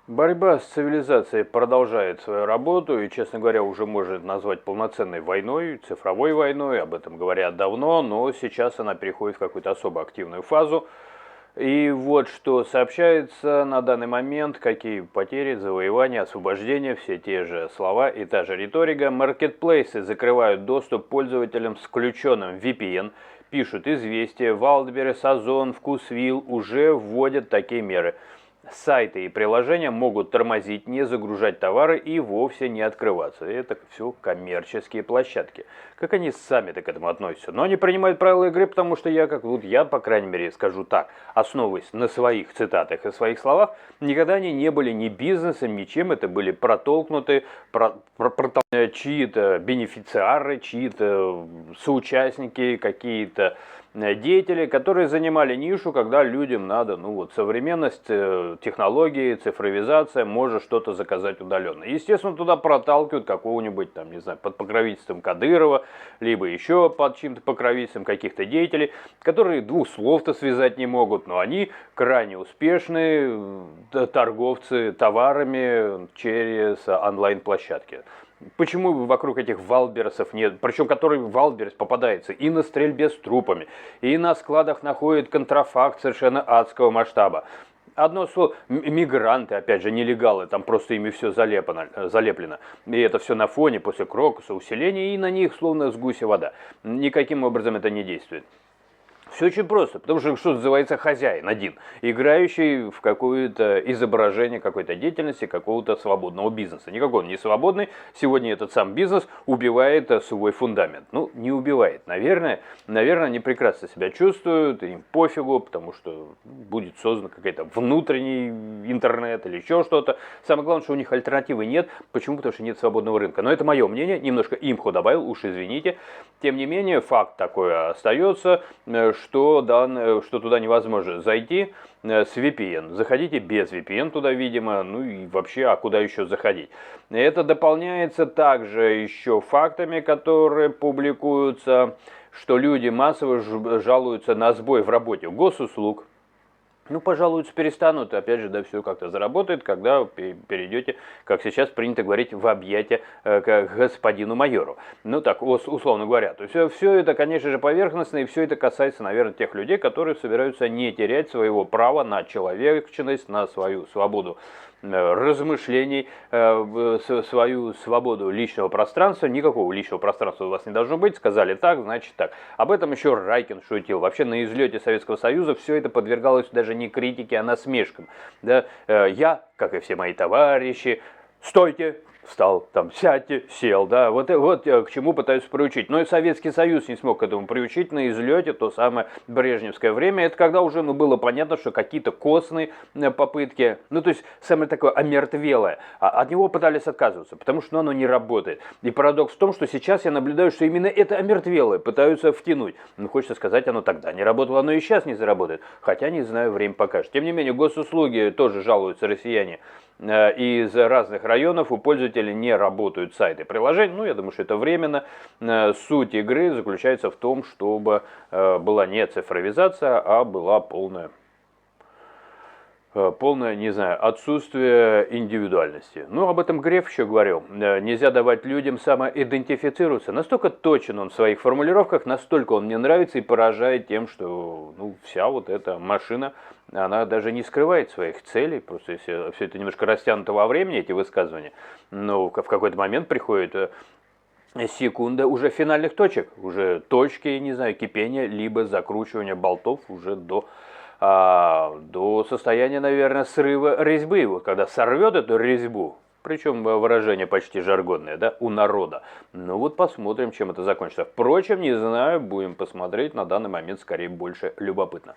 Борьба с цивилизацией продолжает свою работу и, честно говоря, уже можно назвать полноценной войной, цифровой войной, об этом говорят давно, но сейчас она переходит в какую-то особо активную фазу. И вот что сообщается на данный момент, какие потери, завоевания, освобождения, все те же слова и та же риторика. Маркетплейсы закрывают доступ пользователям с включенным VPN, пишут известия, Wildberries, Озон, Вкусвилл уже вводят такие меры. Сайты и приложения могут тормозить, не загружать товары и вовсе не открываться. Это все коммерческие площадки. Как они сами-то к этому относятся? Но они принимают правила игры, потому что я, по крайней мере, скажу так, основываясь на своих цитатах и своих словах, никогда они не были ни бизнесом, ничем. Это были протолкнуты, чьи-то бенефициары, чьи-то соучастники, какие-то деятели, которые занимали нишу, когда людям надо, современность, технологии, цифровизация, может что-то заказать удаленно. Естественно, туда проталкивают какого-нибудь, там, не знаю, под покровительством Кадырова, либо еще под чьим-то покровительством каких-то деятелей, которые двух слов-то связать не могут, но они крайне успешные торговцы товарами через онлайн-площадки. Почему вокруг этих валберсов нет, причем который валберс попадается и на стрельбе с трупами, и на складах находит контрафакт совершенно адского масштаба. Одно слово, мигранты, опять же, нелегалы, там просто ими все залеплено. И это все на фоне после крокуса, усиления, и на них словно с гуся вода. Никаким образом это не действует. Все очень просто, потому что называется хозяин один, играющий в какое-то изображение какой-то деятельности, какого-то свободного бизнеса. Никакой он не свободный, сегодня этот сам бизнес убивает свой фундамент. Ну, не убивает, наверное, они прекрасно себя чувствуют, им пофигу, потому что будет создан какой-то внутренний интернет или еще что-то. Самое главное, что у них альтернативы нет. Почему? Потому что нет свободного рынка. Но это мое мнение, немножко имхо добавил, уж извините. Тем не менее, факт такой остается, что туда невозможно зайти с VPN. Заходите без VPN туда, видимо, ну и вообще, а куда еще заходить? Это дополняется также еще фактами, которые публикуются, что люди массово жалуются на сбой в работе госуслуг. Ну, пожалуйста, перестанут, опять же, да, все как-то заработает, когда перейдете, как сейчас принято говорить, в объятия к господину майору. Ну, так, условно говоря. То есть, все это, конечно же, поверхностно, и все это касается, наверное, тех людей, которые собираются не терять своего права на человечность, на свою свободу размышлений, свою свободу личного пространства. Никакого личного пространства у вас не должно быть. Сказали так, значит так. Об этом еще Райкин шутил. Вообще на излете Советского Союза все это подвергалось даже не критике, а насмешкам. Да? Я, как и все мои товарищи, стойте, встал, там, сядьте, сел, да, вот к чему пытаются приучить. Но и Советский Союз не смог к этому приучить на излете, то самое брежневское время, это когда уже было понятно, что какие-то костные попытки, то есть самое такое омертвелое, от него пытались отказываться, потому что оно не работает. И парадокс в том, что сейчас я наблюдаю, что именно это омертвелое пытаются втянуть. Хочется сказать, оно тогда не работало, оно и сейчас не заработает, хотя, не знаю, время покажет. Тем не менее, госуслуги тоже жалуются россияне. Из разных районов у пользователей не работают сайты приложений. Я думаю, что это временно. Суть игры заключается в том, чтобы была не цифровизация, а была полное, не знаю, отсутствие индивидуальности. Об этом Греф еще говорил. Нельзя давать людям самоидентифицироваться. Настолько точен он в своих формулировках, настолько он мне нравится и поражает тем, что вся вот эта машина, она даже не скрывает своих целей. Просто если все это немножко растянуто во времени, эти высказывания, в какой-то момент приходит секунда уже финальных точек, уже точки, не знаю, кипения, либо закручивания болтов уже до состояния, наверное, срыва резьбы. Вот когда сорвет эту резьбу, причем выражение почти жаргонное, да, у народа. Посмотрим, чем это закончится. Впрочем, не знаю, будем посмотреть, на данный момент скорее больше любопытно.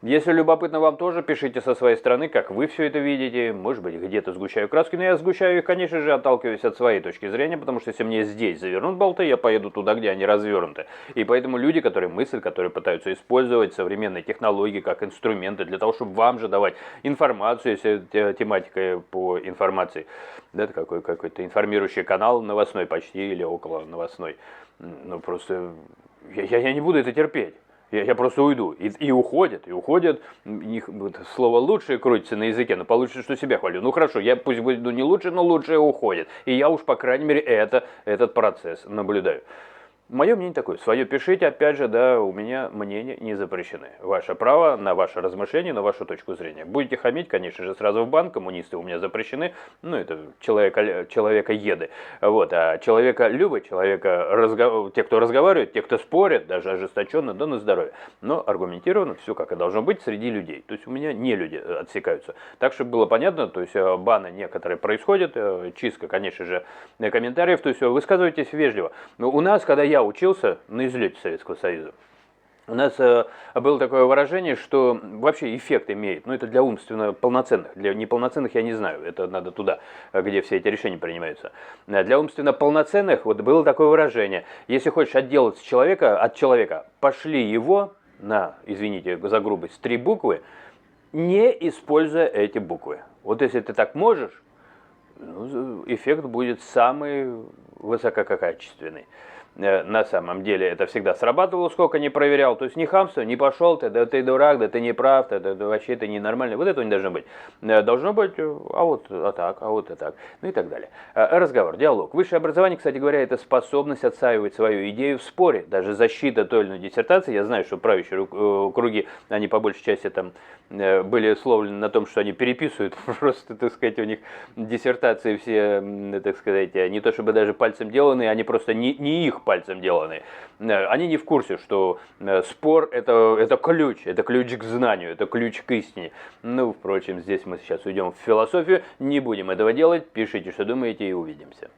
Если любопытно вам тоже, пишите со своей стороны, как вы все это видите. Может быть, где-то сгущаю краски, но я сгущаю их, конечно же, отталкиваясь от своей точки зрения, потому что если мне здесь завернут болты, я поеду туда, где они развернуты. И поэтому люди, которые пытаются использовать современные технологии как инструменты для того, чтобы вам же давать информацию, если тематика по информации, да, это какой-то информирующий канал, новостной почти или около новостной. Просто я не буду это терпеть. Я просто уйду. И уходят, и уходят. У них слово «лучшее» крутится на языке, но получится, что себя хвалю. Ну хорошо, я пусть буду не лучше, но лучшее уходит. И я уж, по крайней мере, этот процесс наблюдаю. Мое мнение такое, свое пишите, опять же, да, у меня мнения не запрещены. Ваше право на ваше размышление, на вашу точку зрения. Будете хамить, конечно же, сразу в бан, коммунисты у меня запрещены, ну, это человекоеды. Вот, а человеколюбы, те, кто разговаривает, те, кто спорят, даже ожесточенно, да на здоровье. Но аргументированно, все как и должно быть среди людей. То есть у меня не люди отсекаются. Так, чтобы было понятно, то есть баны некоторые происходят, чистка, конечно же, комментариев, то есть высказывайтесь вежливо. Но у нас, когда я учился на излете Советского Союза, у нас было такое выражение, что вообще эффект имеет, но это для умственно полноценных, для неполноценных я не знаю, это надо туда, где все эти решения принимаются. Для умственно полноценных вот было такое выражение, если хочешь отделаться от человека, пошли его на, извините за грубость, 3 буквы, не используя эти буквы. Вот если ты так можешь, ну, эффект будет самый высококачественный. На самом деле это всегда срабатывало, сколько не проверял. То есть не хамство, не пошел ты, да ты дурак, да ты не прав, да вообще ты ненормальный. Вот этого не должно быть. Должно быть, так, и так. Ну и так далее. Разговор, диалог. Высшее образование, кстати говоря, это способность отстаивать свою идею в споре. Даже защита той или иной диссертации. Я знаю, что правящие круги, они по большей части там были словлены на том, что они переписывают просто, так сказать, у них диссертации все, так сказать, не то чтобы даже пальцем деланные, они просто не их пальцем деланные. Они не в курсе, что спор это ключ к знанию, это ключ к истине. Ну, впрочем, здесь мы сейчас уйдем в философию, не будем этого делать, пишите, что думаете, и увидимся.